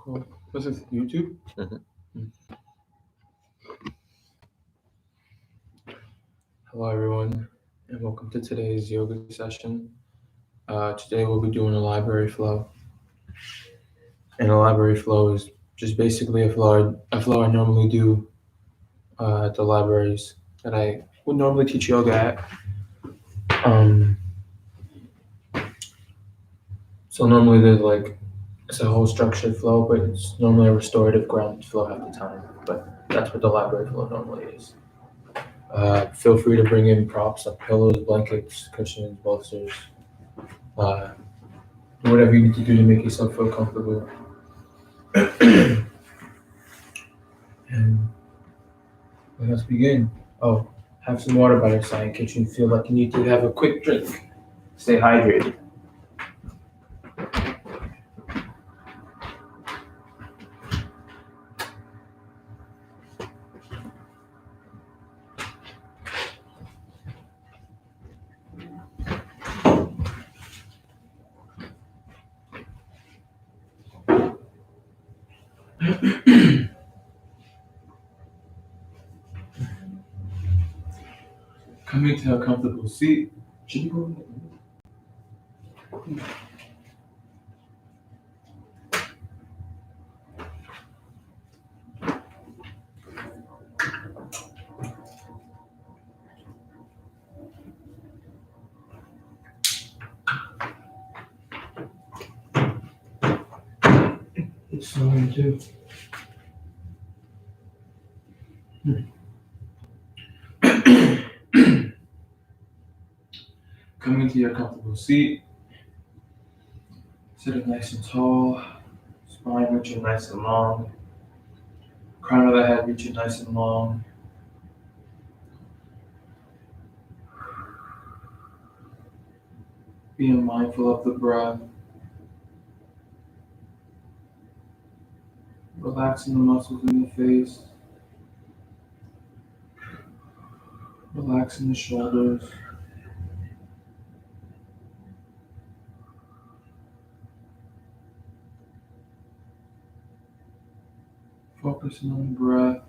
Cool. This is YouTube? Hello, everyone, and welcome to today's yoga session. Today we'll be doing a library flow. And a library flow is just basically a flow I normally do at the libraries that I would normally teach yoga at. So normally it's a whole structured flow, but it's normally a restorative grounded flow half the time. But that's what the library flow normally is. Feel free to bring in props like pillows, blankets, cushions, bolsters, whatever you need to do to make yourself feel comfortable. And let's begin. Oh, have some water by your side in case you feel like you need to have a quick drink. Stay hydrated. Coming to a comfortable seat. Should you go in It's snowing too. Coming to your comfortable seat. Sitting nice and tall. Spine reaching nice and long. Crown of the head reaching nice and long. Being mindful of the breath. Relaxing the muscles in the face. Relaxing the shoulders. Focusing on the breath.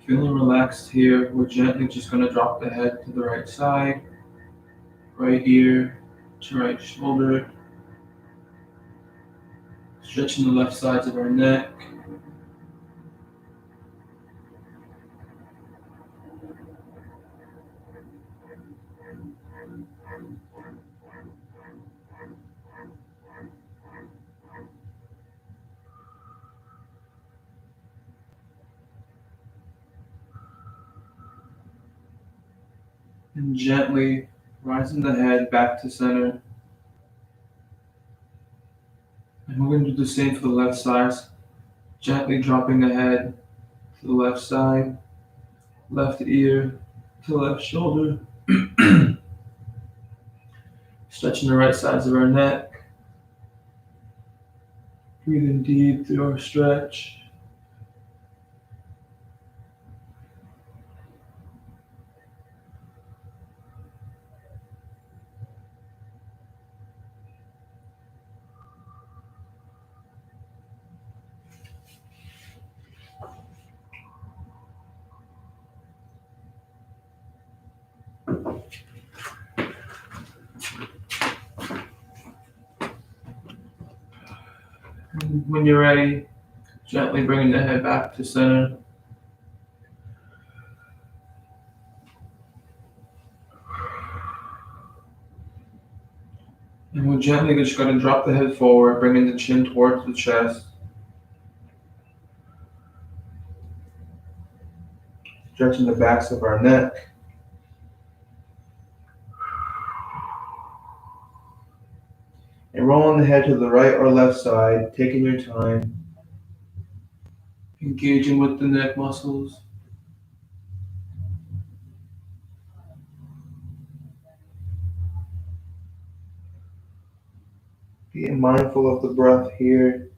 Feeling relaxed here, we're gently just going to drop the head to the right side, right ear to right shoulder, stretching the left sides of our neck. And gently rising the head back to center. And we're going to do the same for the left side. Gently dropping the head to the left side, left ear to left shoulder. Stretching the right sides of our neck. Breathing deep through our stretch. And when you're ready, gently bringing the head back to center. And we're gently just going to drop the head forward, bringing the chin towards the chest. Stretching the backs of our neck. And rolling the head to the right or left side, taking your time, engaging with the neck muscles. Being mindful of the breath here.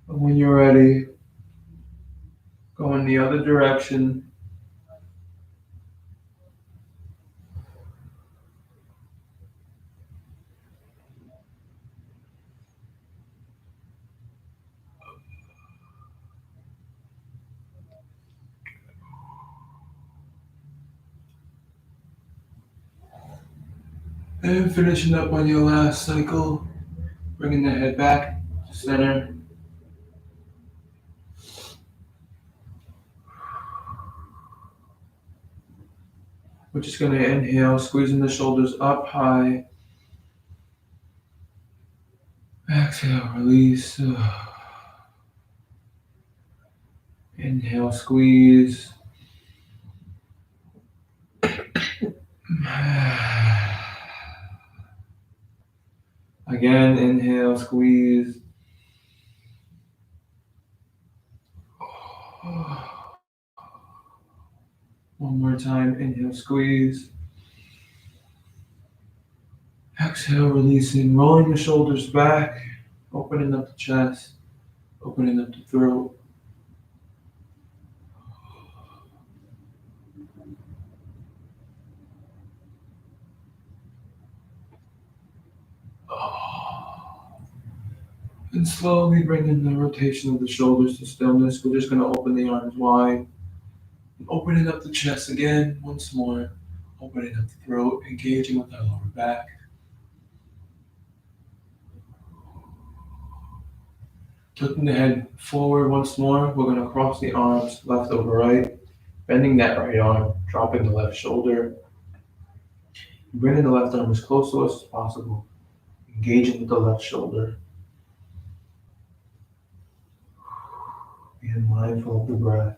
And when you're ready, go in the other direction. And finishing up on your last cycle, bringing the head back to center. We're just going to inhale, squeezing the shoulders up high. Exhale, release. Inhale, squeeze. Again, inhale, squeeze. One more time, inhale, squeeze. Exhale, releasing, rolling the shoulders back, opening up the chest, opening up the throat. And slowly bringing the rotation of the shoulders to stillness. We're just going to open the arms wide. And opening up the chest again, once more. Opening up the throat, engaging with our lower back. Tilting the head forward once more. We're going to cross the arms left over right. Bending that right arm, dropping the left shoulder. Bringing the left arm as close to us as possible. Engaging with the left shoulder. Being mindful of the breath.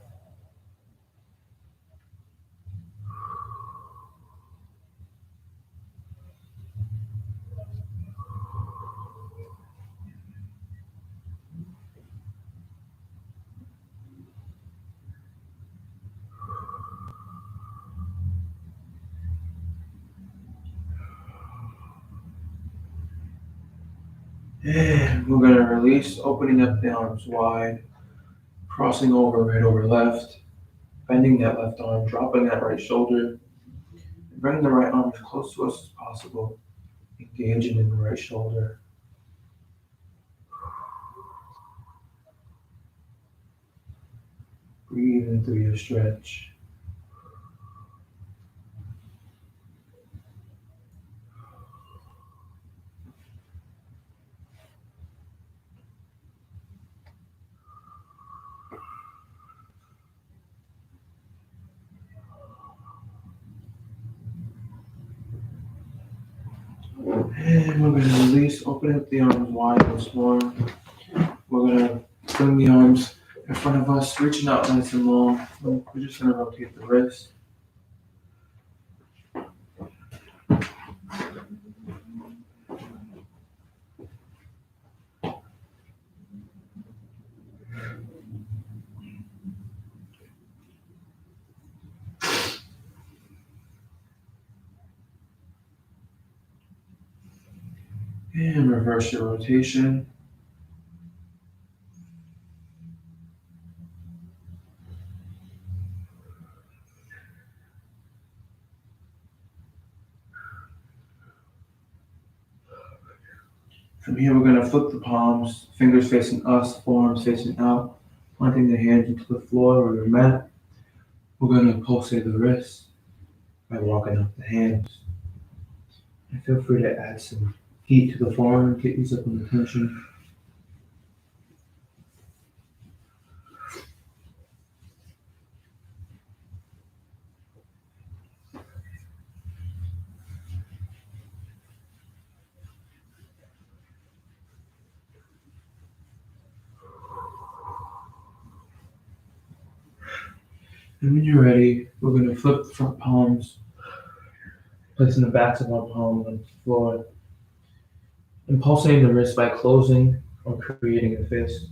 And we're going to release, opening up the arms wide, crossing over right over left, bending that left arm, dropping that right shoulder, and bringing the right arm as close to us as possible, engaging in the right shoulder. Breathing through your stretch. And we're going to release, open up the arms wide once more. We're going to bring the arms in front of us, reaching out nice and long. We're just going to rotate the wrist. And reverse your rotation. From here, we're going to flip the palms, fingers facing us, forearms facing out, planting the hands into the floor or your mat. We're going to pulsate the wrists by walking up the hands. And feel free to add some heat to the forearm, get ease up on the tension. And when you're ready, we're going to flip the front palms, placing the backs of our palms on the floor, and pulsating the wrist by closing or creating a fist.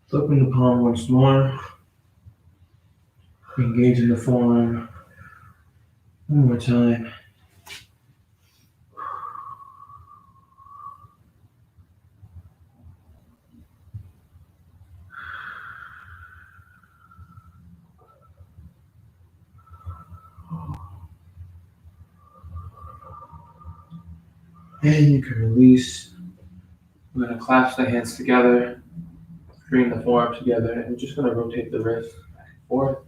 Flipping the palm once more, engaging the forearm one more time. And you can release. We're going to clasp the hands together, bring the forearms together, and we're just going to rotate the wrist back and forth.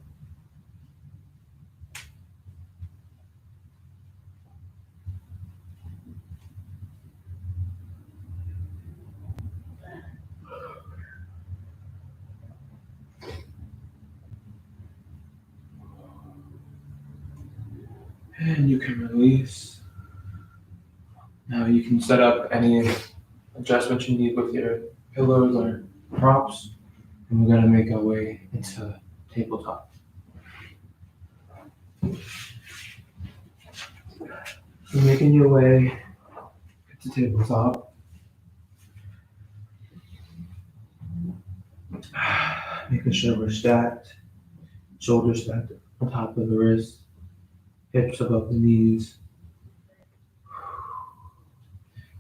And you can release. Now you can set up any adjustments you need with your pillows or props. And we're going to make our way into tabletop. So making your way to tabletop. Making sure we're stacked. Shoulders stacked on top of the wrist. Hips above the knees.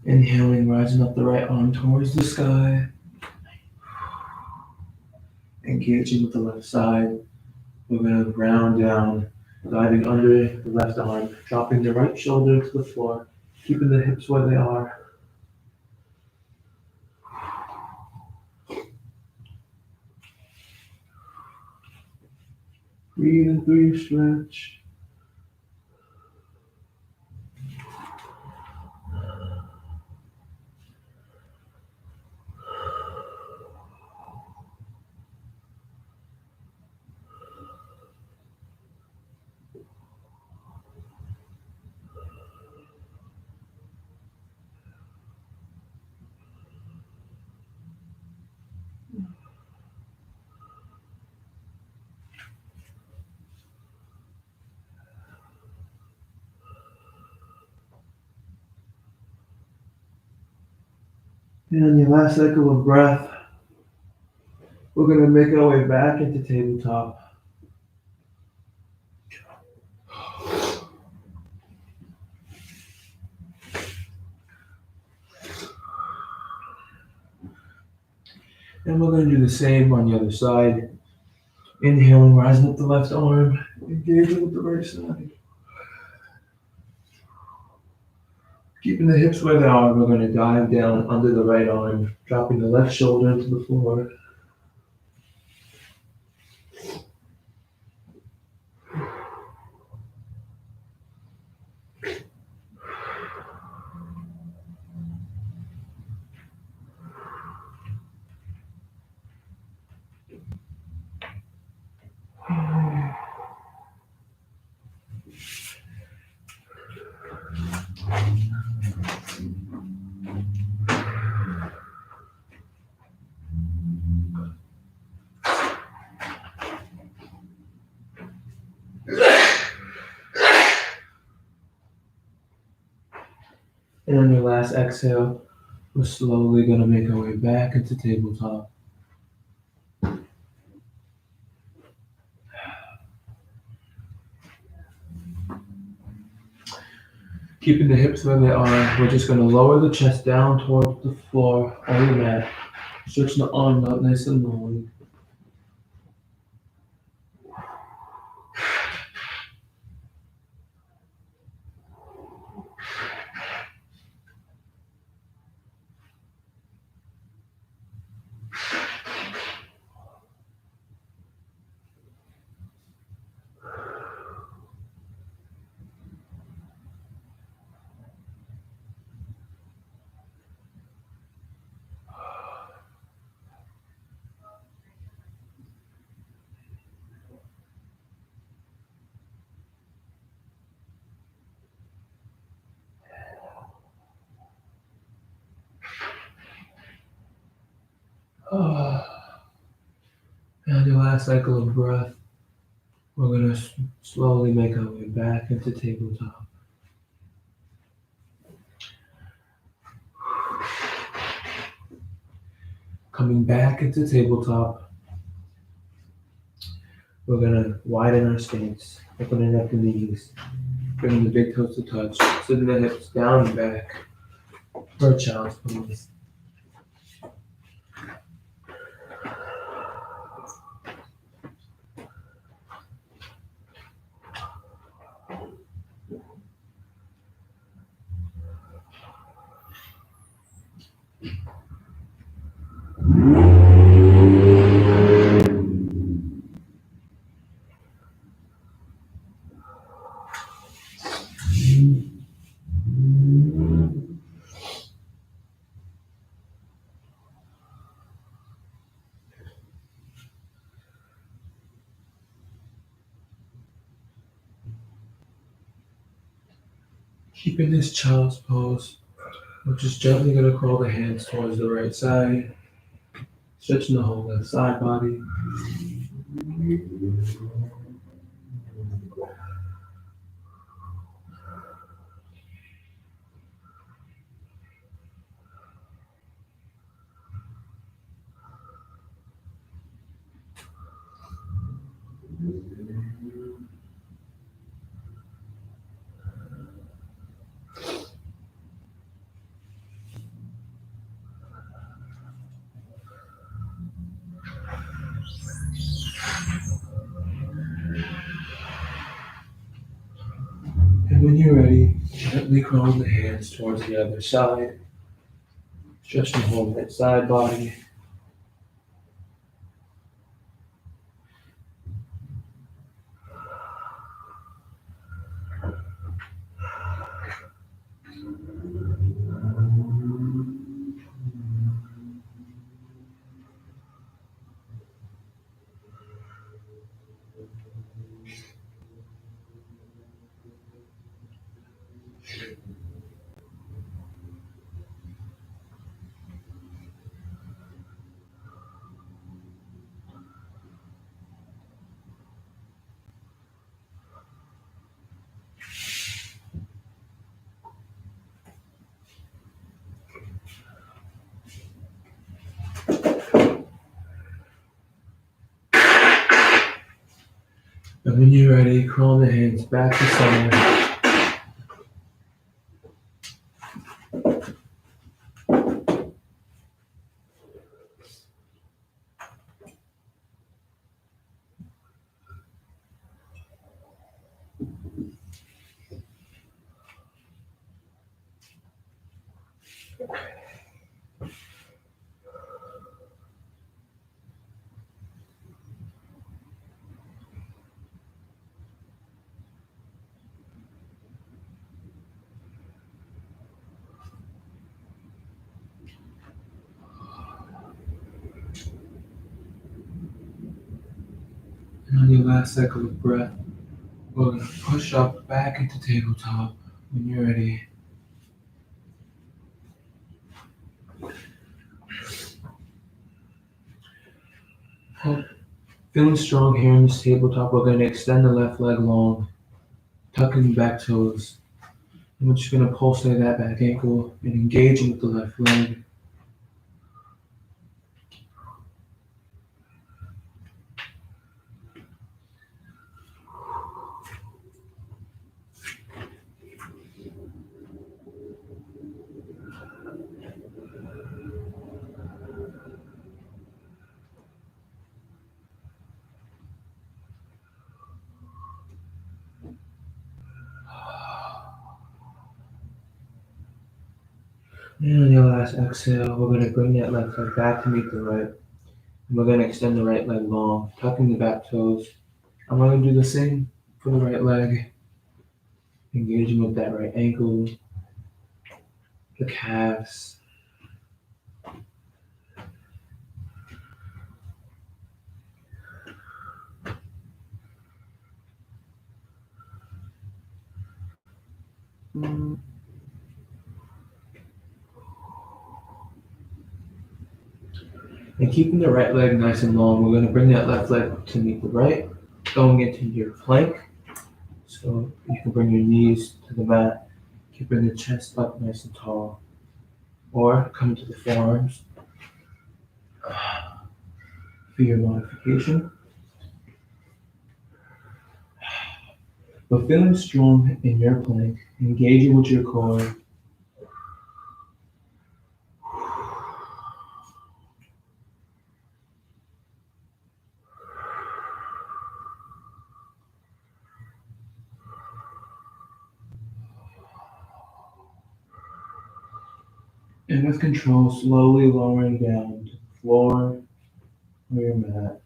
Inhaling, rising up the right arm towards the sky. Engaging with the left side. We're going to round down, diving under the left arm, dropping the right shoulder to the floor, keeping the hips where they are. Breathing through your stretch. And on your last cycle of breath, we're going to make our way back into tabletop. And we're going to do the same on the other side. Inhaling, rising up the left arm, engaging with the right side. Keeping the hips where they are, we're going to dive down under the right arm, dropping the left shoulder into the floor. And on your last exhale, we're slowly going to make our way back into tabletop. Keeping the hips where they are, we're just going to lower the chest down towards the floor or the mat. Stretching the arms out nice and long. And the last cycle of breath, we're going to slowly make our way back into tabletop. Coming back into tabletop, we're going to widen our stance, opening up the knees, bringing the big toes to touch, sitting the hips down and back for a child's pose. Keeping this child's pose, we're just gently going to crawl the hands towards the right side, stretching the whole left side body. And when you're ready, gently crawl the hands towards the other side, stretching the whole right side body. And when you're ready, crawl the hands back to center. And on your last cycle of breath, we're going to push up back into tabletop. When you're ready, feeling strong here in this tabletop, we're going to extend the left leg long, tucking the back toes. And we're just going to pulsate that back ankle and engaging with the left leg. And on your last exhale, we're going to bring that left leg back to meet the right. And we're going to extend the right leg long, tucking the back toes. I'm going to do the same for the right leg, engaging with that right ankle, the calves. And And keeping the right leg nice and long, we're going to bring that left leg to meet the right, going into your plank. So you can bring your knees to the mat, keeping the chest up nice and tall, or come to the forearms for your modification. But feeling strong in your plank, engaging with your core. And with control, slowly lowering down to the floor or your mat.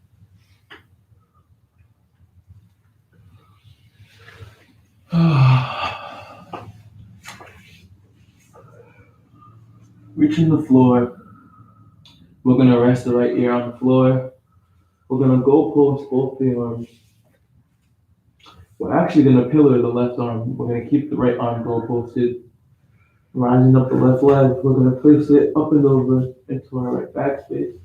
Reaching the floor, we're going to rest the right ear on the floor. We're going to go post both the arms. We're actually going to pillar the left arm. We're going to keep the right arm goal posted. Rising up the left leg, we're going to place it up and over into our right back space.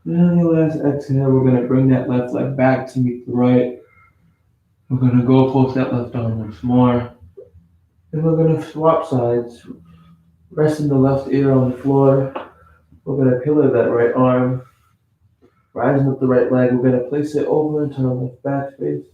And on your last exhale, we're going to bring that left leg back to meet the right. We're going to go post that left arm once more. And we're going to swap sides, resting the left ear on the floor. We're going to pillar that right arm. Rising up the right leg, we're going to place it over into our left back space.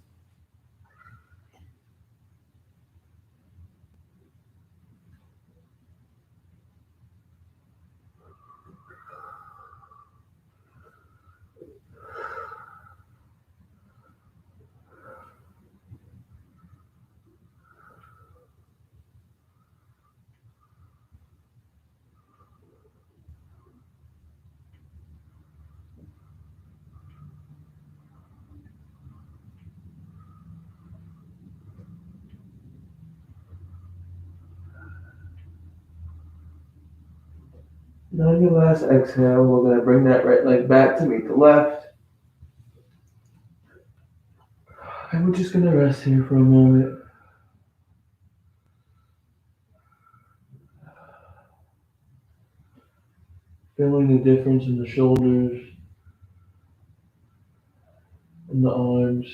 And on your last exhale, we're going to bring that right leg back to meet the left. And we're just going to rest here for a moment. Feeling the difference in the shoulders and the arms.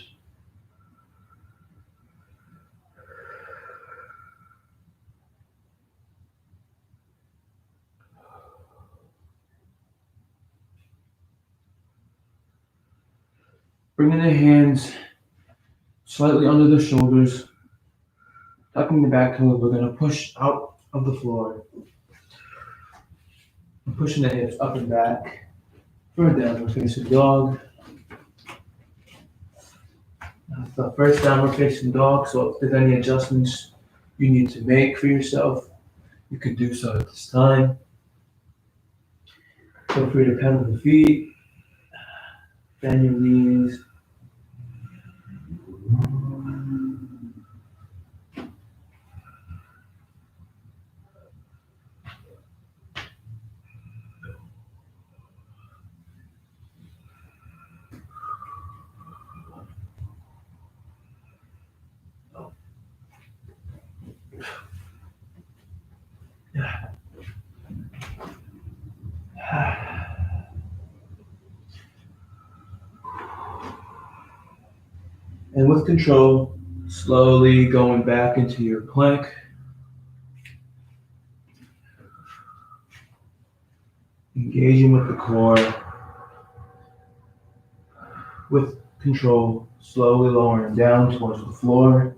Bringing the hands slightly under the shoulders, tucking the back toes. We're going to push out of the floor. And pushing the hips up and back for a downward facing dog. That's the first downward facing dog, so if there's any adjustments you need to make for yourself, you can do so at this time. Feel free to pedal the feet, bend your knees. And with control, slowly going back into your plank. Engaging with the core. With control, slowly lowering down towards the floor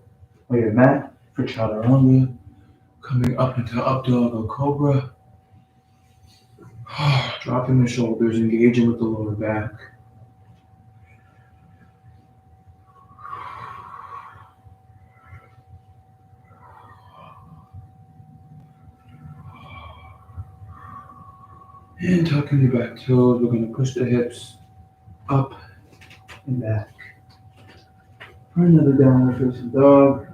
or your mat for chaturanga. Coming up into up dog or cobra. Dropping the shoulders, engaging with the lower back. And tucking the back toes, we're going to push the hips up and back. For another downward facing dog.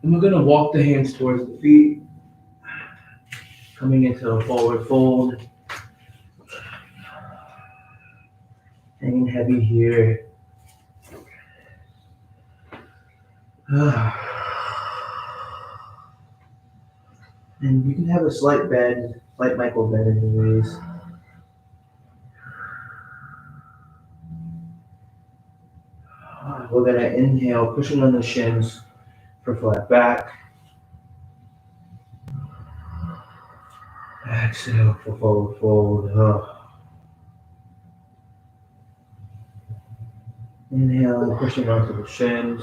And we're going to walk the hands towards the feet, coming into a forward fold. Hanging heavy here. And you can have a slight bend, slight Michael bend in the knees. We're going to inhale, pushing on the shins for flat back. Exhale for forward fold. Inhale, pushing onto the shins.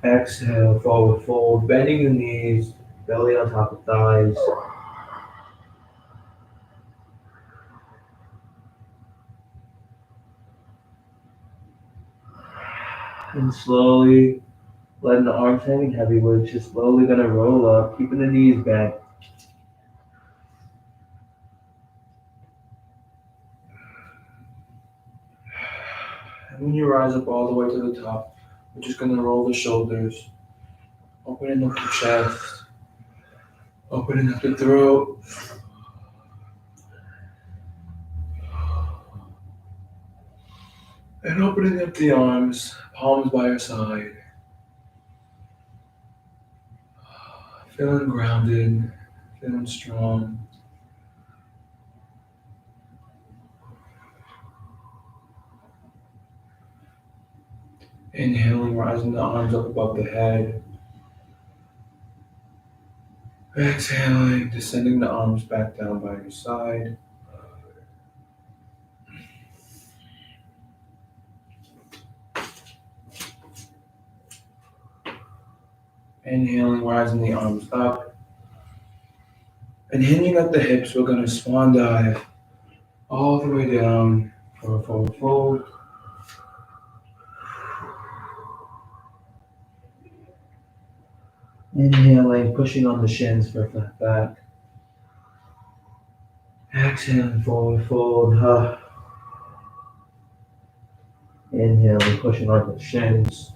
Exhale, forward fold, bending the knees, belly on top of thighs. And slowly letting the arms hanging heavy, we're just slowly going to roll up, keeping the knees bent. And when you rise up all the way to the top, we're just going to roll the shoulders, opening up the chest, opening up the throat. And opening up the arms, palms by your side. Feeling grounded, feeling strong. Inhaling, rising the arms up above the head. Exhaling, descending the arms back down by your side. Inhaling, rising the arms up. And hinging at the hips, we're going to swan dive all the way down for a forward fold. Inhaling, pushing on the shins for a flat back. Exhaling, forward fold. Inhaling, pushing on the shins.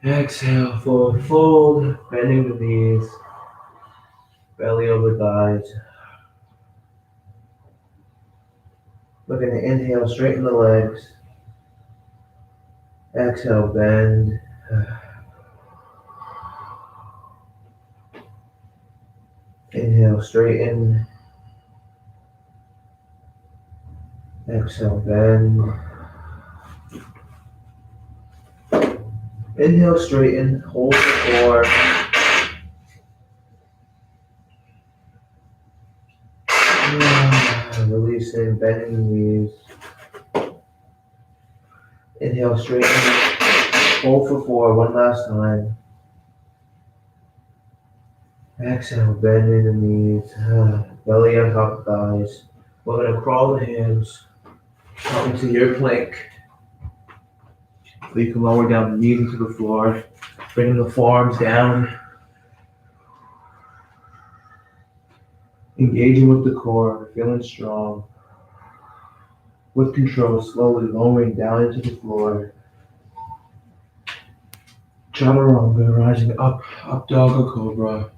Exhale, forward fold, bending the knees, belly over thighs. We're going to inhale, straighten the legs. Exhale, bend. Inhale, straighten. Exhale, bend. Inhale, straighten, hold for 4. Releasing, bending the knees. Inhale, straighten, hold for 4, one last time. Exhale, bending the knees, belly on top of thighs. We're going to crawl the hands up into your plank. So you can lower down the knees into the floor, bringing the forearms down. Engaging with the core, feeling strong. With control, slowly lowering down into the floor. Chaturanga, rising up, up dog or cobra.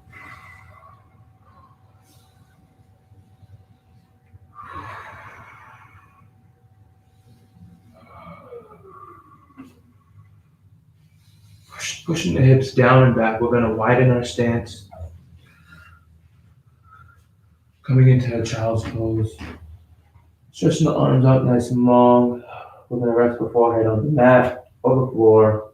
Pushing the hips down and back, we're going to widen our stance. Coming into a child's pose. Stretching the arms out nice and long. We're going to rest the forehead on the mat or the floor.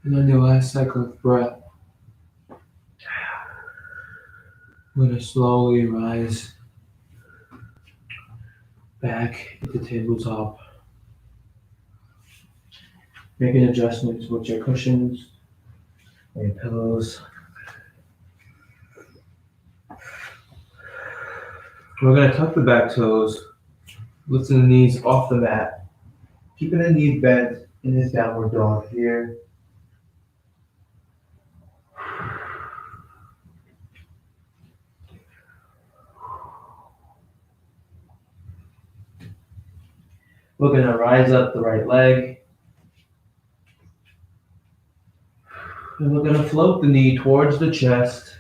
And on your last cycle of breath, we're going to slowly rise back into tabletop, making adjustments with your cushions and your pillows. We're going to tuck the back toes, lifting the knees off the mat, keeping the knee bent in this downward dog here. We're going to rise up the right leg. And we're going to float the knee towards the chest.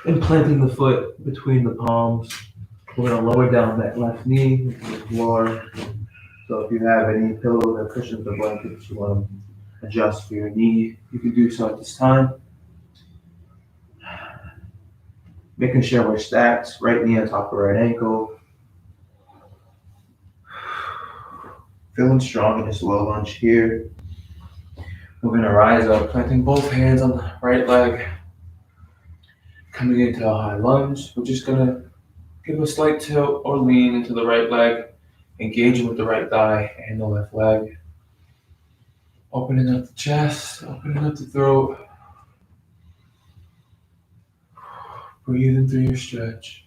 And planting the foot between the palms. We're going to lower down that left knee into the floor. So if you have any pillows or cushions or blankets you want to adjust for your knee, you can do so at this time. Making sure we're stacked, right knee on top of right ankle. Feeling strong in this low lunge here. We're going to rise up, planting both hands on the right leg. Coming into a high lunge, we're just going to give a slight tilt or lean into the right leg, engaging with the right thigh and the left leg. Opening up the chest, opening up the throat. Breathing through your stretch.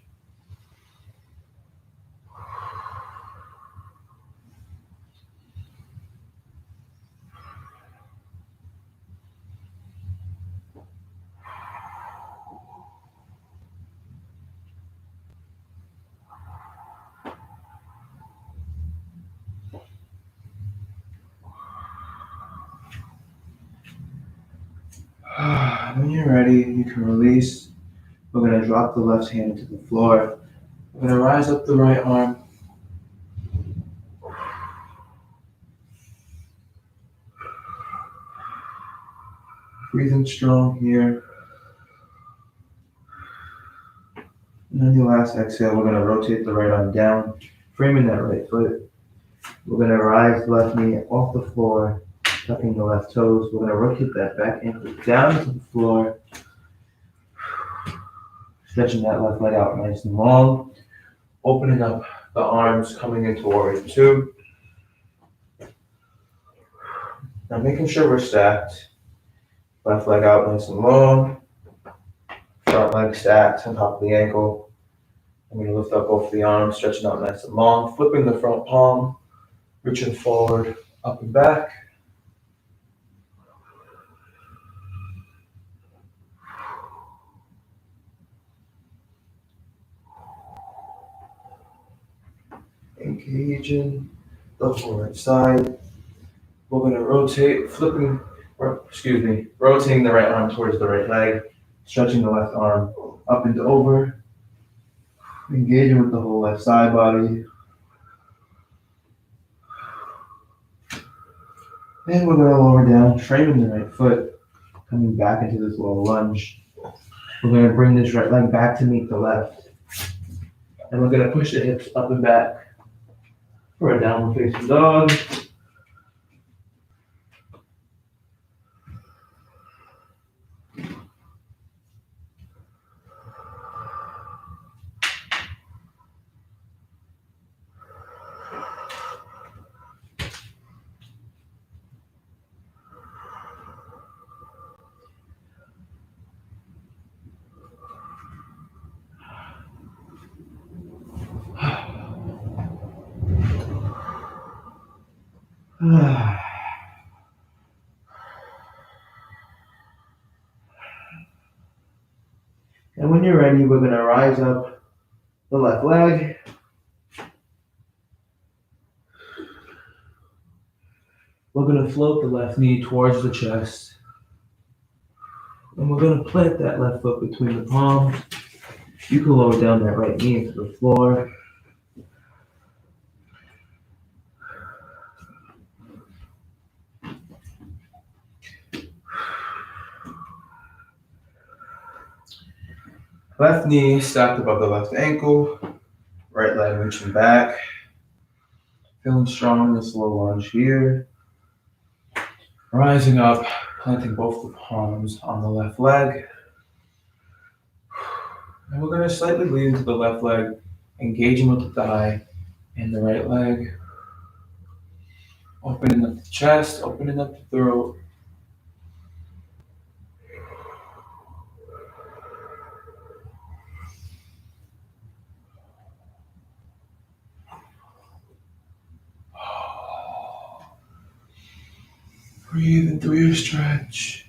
When you're ready, you can release. We're going to drop the left hand into the floor. We're going to rise up the right arm. Breathing strong here. And on your last exhale, we're going to rotate the right arm down, framing that right foot. We're going to rise the left knee off the floor, tucking the left toes. We're going to rotate that back ankle down to the floor, stretching that left leg out nice and long, opening up the arms, coming into warrior two. Now making sure we're stacked. Left leg out nice and long. Front leg stacked on top of the ankle. I'm going to lift up both the arms, stretching out nice and long, flipping the front palm, reaching forward, up and back. Engaging the forward side. We're going to rotate, rotating the right arm towards the right leg, stretching the left arm up and over, engaging with the whole left side body. And we're going to lower down, framing the right foot, coming back into this low lunge. We're going to bring this right leg back to meet the left. And we're going to push the hips up and back for a downward facing dog. And when you're ready, we're going to rise up the left leg. We're going to float the left knee towards the chest. And we're going to plant that left foot between the palms. You can lower down that right knee into the floor. Left knee stacked above the left ankle, right leg reaching back. Feeling strong in this low lunge here. Rising up, planting both the palms on the left leg. And we're going to slightly lean into the left leg, engaging with the thigh and the right leg. Opening up the chest, opening up the throat. Breathe into your stretch.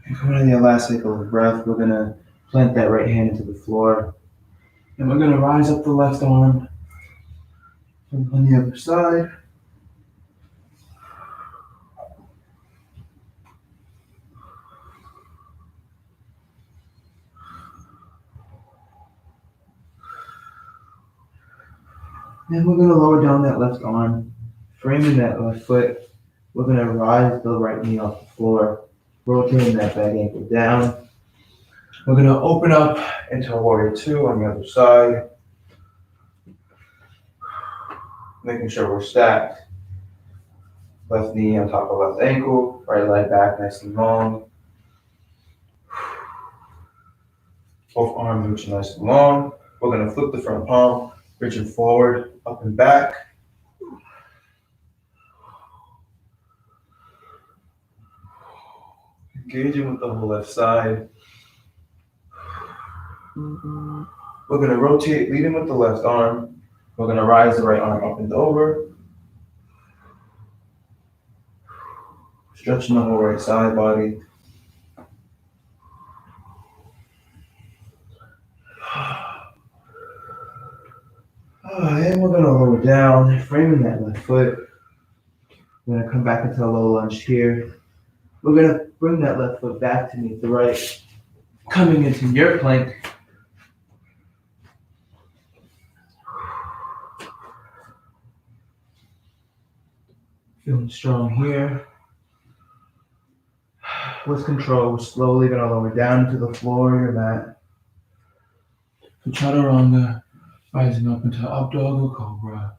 And coming to the last cycle of breath, we're going to plant that right hand into the floor. And we're going to rise up the left arm on the other side. And we're going to lower down that left arm, framing that left foot. We're going to rise the right knee off the floor, rotating that back ankle down. We're going to open up into a warrior two on the other side, making sure we're stacked. Left knee on top of left ankle, right leg back nice and long. Both arms reaching nice and long. We're going to flip the front palm, reaching forward, up and back. Engaging with the whole left side. We're going to rotate, leading with the left arm. We're going to rise the right arm up and over. Stretching the whole right side body. And we're going to lower down, framing that left foot. We're going to come back into a low lunge here. We're going to bring that left foot back to meet the right. Coming into your plank. Feeling strong here. With control, we're slowly going to lower down to the floor of your mat. So chaturanga, rising up into up dog or cobra.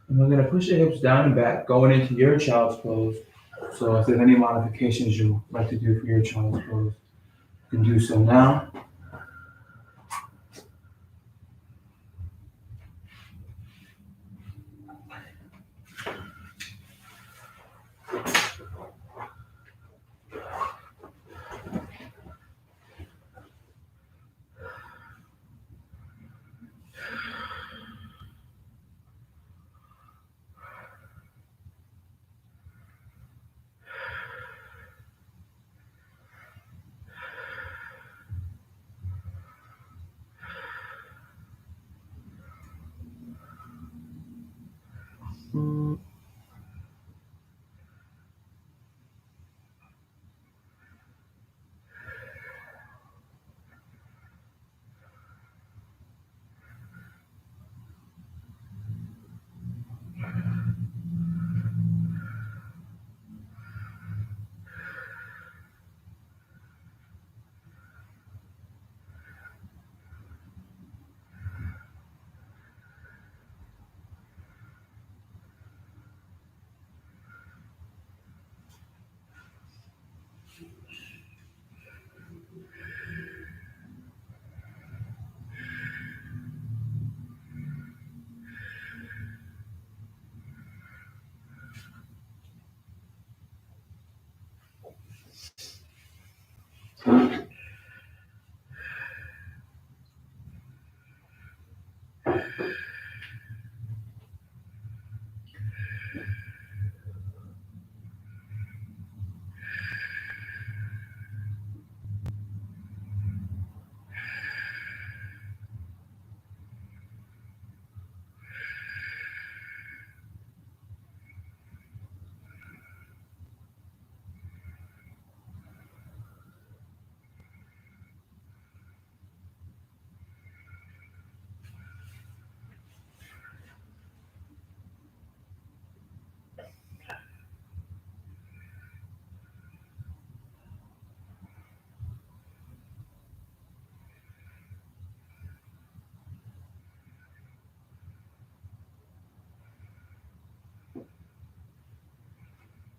And we're going to push the hips down and back, going into your child's pose. So if there's any modifications you'd like to do for your child's pose, you can do so now.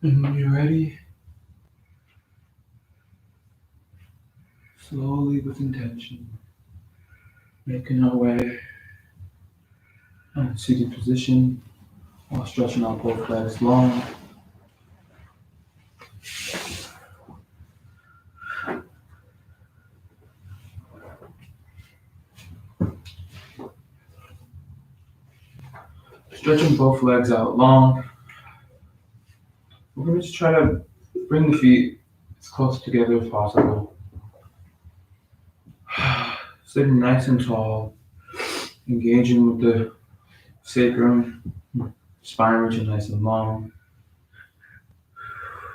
And when you're ready, slowly with intention, making our way on a seated position while stretching out both legs long. Stretching both legs out long. We're going to just try to bring the feet as close together as possible. Sitting nice and tall, engaging with the sacrum, spine reaching nice and long,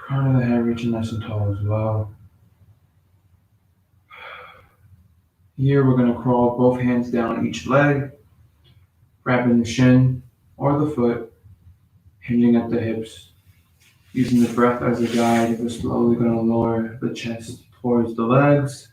crown of the head reaching nice and tall as well. Here we're going to crawl both hands down each leg, grabbing the shin or the foot, hinging at the hips. Using the breath as a guide, we're slowly going to lower the chest towards the legs.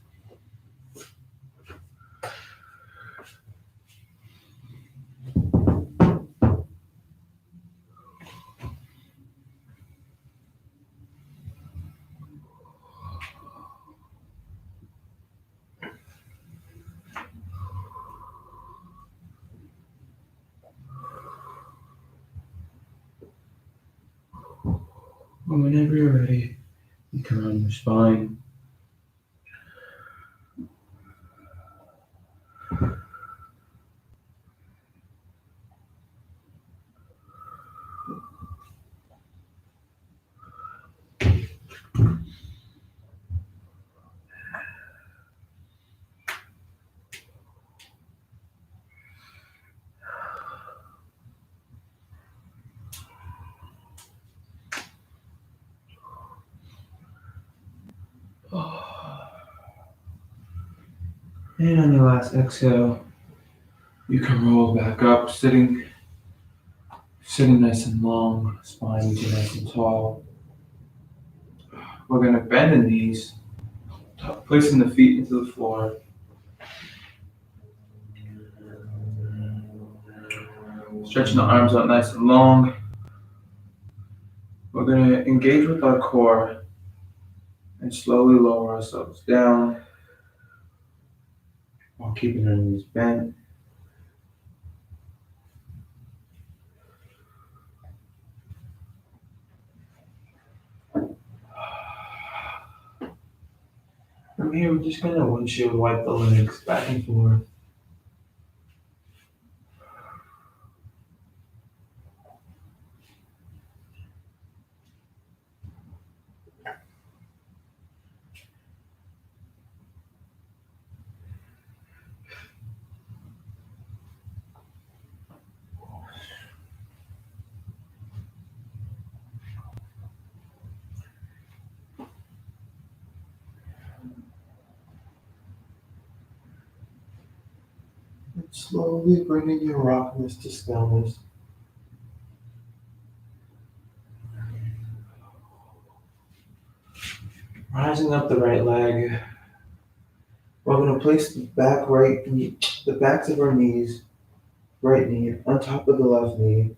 And whenever you're ready, you can round your spine. And on your last exhale, you can roll back up, sitting nice and long, spine reaching nice and tall. We're going to bend the knees, placing the feet into the floor. Stretching the arms out nice and long. We're going to engage with our core and slowly lower ourselves down while keeping our knees bent. From here, we're just going to windshield wipe the legs back and forth. And slowly bringing your rockness to stillness. Rising up the right leg. We're going to place the backs of our knees, right knee, on top of the left knee.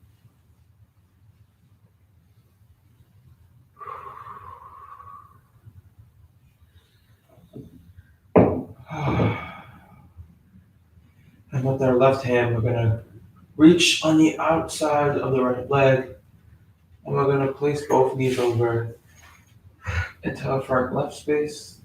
And with our left hand, we're going to reach on the outside of the right leg, and we're going to place both knees over into our front left space.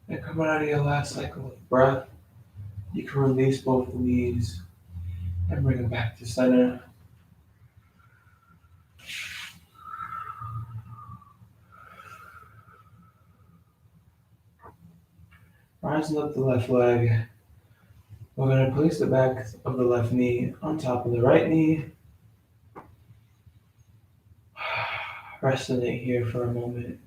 And coming out of your last cycle of breath, you can release both knees and bring them back to center. Rising up the left leg, we're going to place the back of the left knee on top of the right knee. Resting it here for a moment.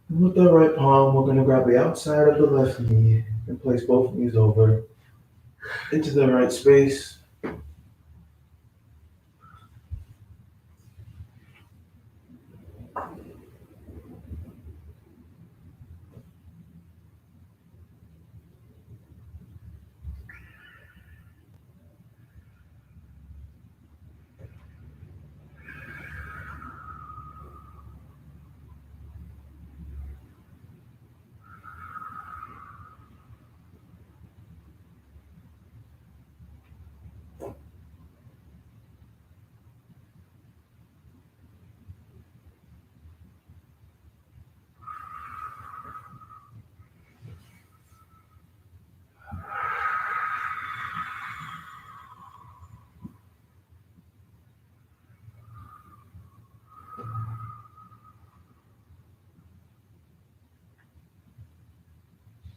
And with the right palm, we're going to grab the outside of the left knee and place both knees over into the right space.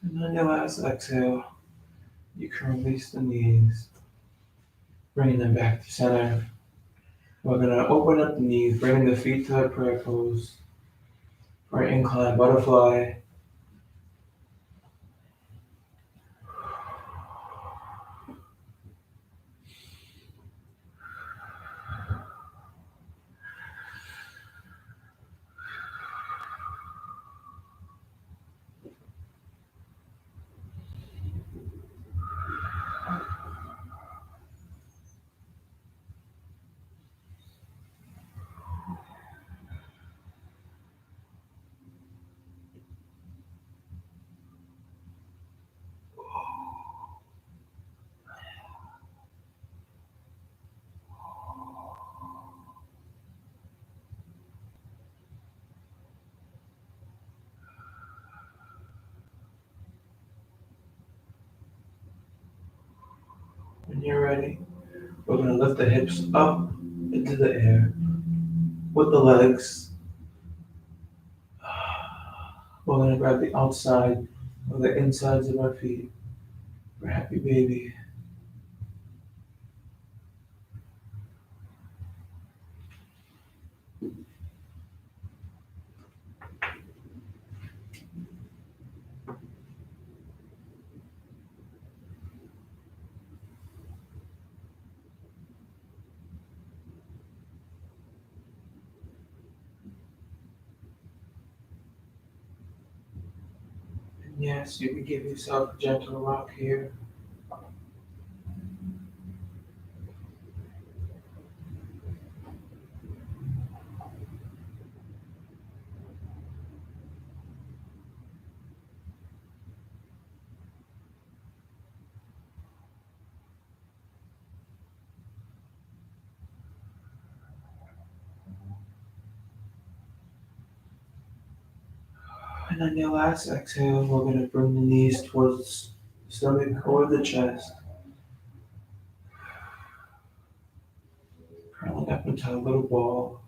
And on your last exhale, you can release the knees, bringing them back to center. We're going to open up the knees, bringing the feet to a prayer pose for an inclined butterfly. When you're ready, we're going to lift the hips up into the air with the legs. We're going to grab the outside or the insides of our feet for happy baby. And yes, you can give yourself a gentle rock here. And on your last exhale, we're going to bring the knees towards the stomach or the chest, curling up into a little ball.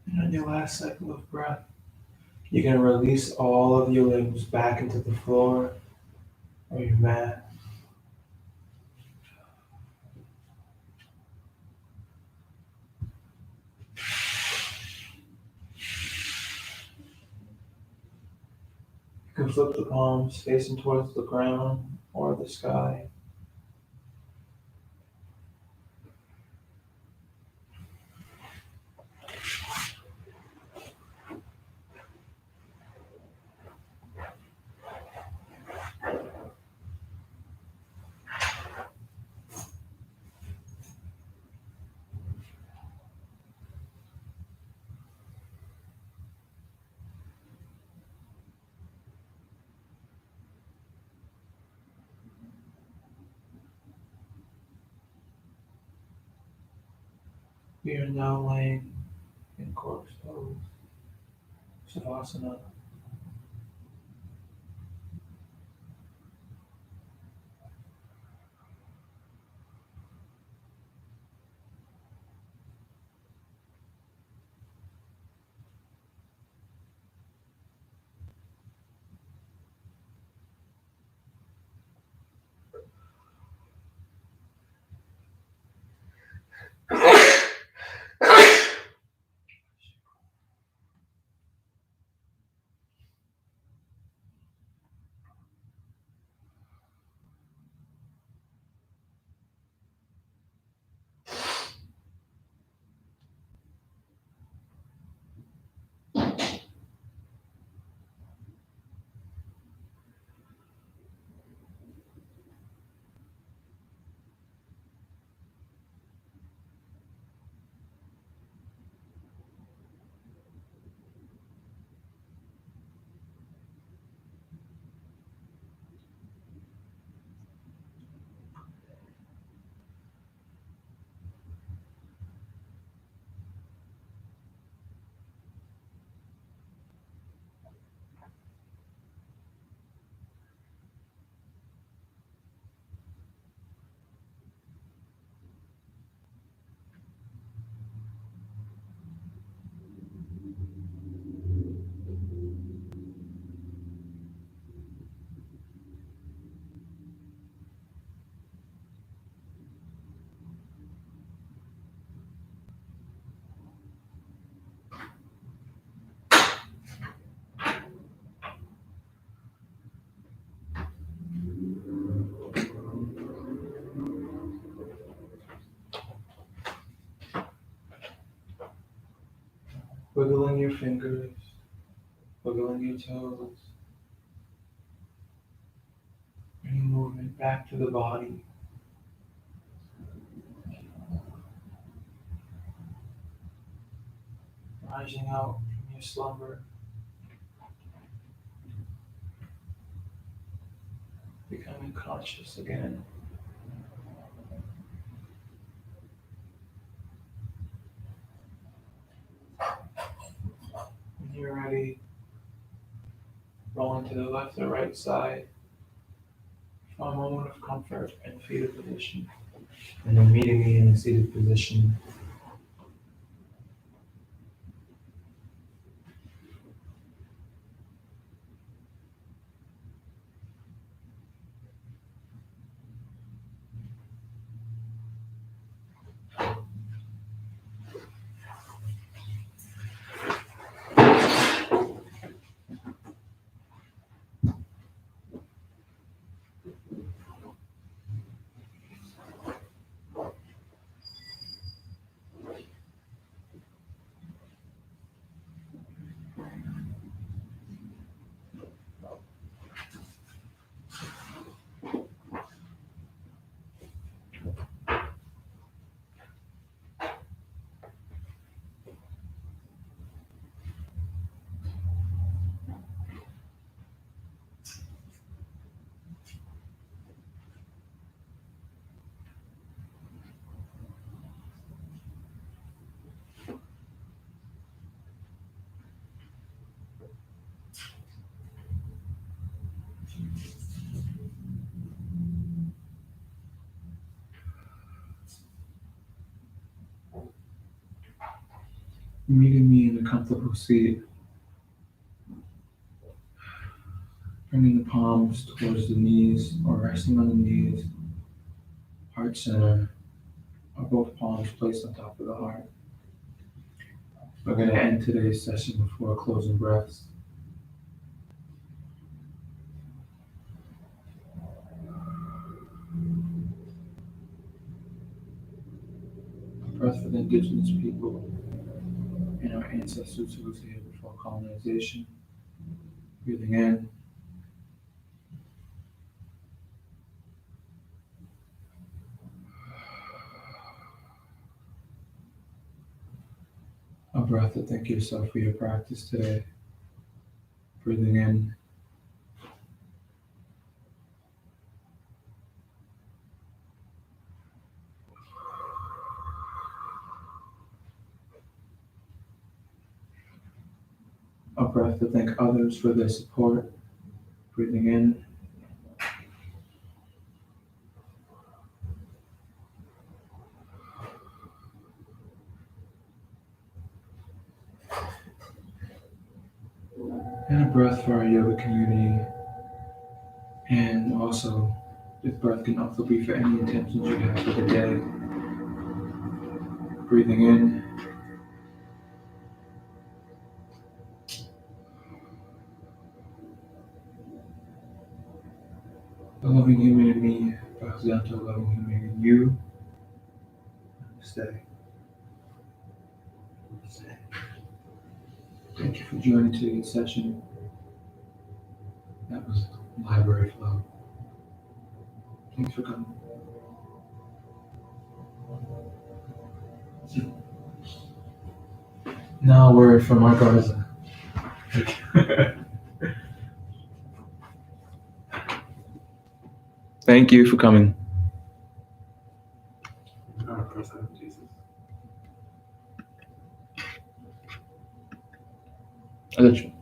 And on your last cycle of breath, you're going to release all of your limbs back into the floor or your mat. You can flip the palms facing towards the ground or the sky. We are now laying in corpse pose, Savasana. Wiggling your fingers, wiggling your toes, bringing movement back to the body. Rising out from your slumber, becoming conscious again. When you're ready, rolling to the left or right side for a moment of comfort in fetal position. And then meeting me in a seated position. Meeting me in a comfortable seat, bringing the palms towards the knees or resting on the knees, heart center, or both palms placed on top of the heart. We're going to end today's session before closing breaths. A breath for the indigenous people and our ancestors who was here before colonization. Breathing in, a breath to thank yourself for your practice today. Breathing in, have to thank others for their support. Breathing in. And a breath for our yoga community. And also, this breath can also be for any intentions you have for the day. Breathing in. A loving human in me bows down to a loving human in you. Stay. Stay. Thank you for joining today's session. That was Library Flow. Thanks for coming. Now a word from our Garza. Thank you for coming. Jesus. I got you.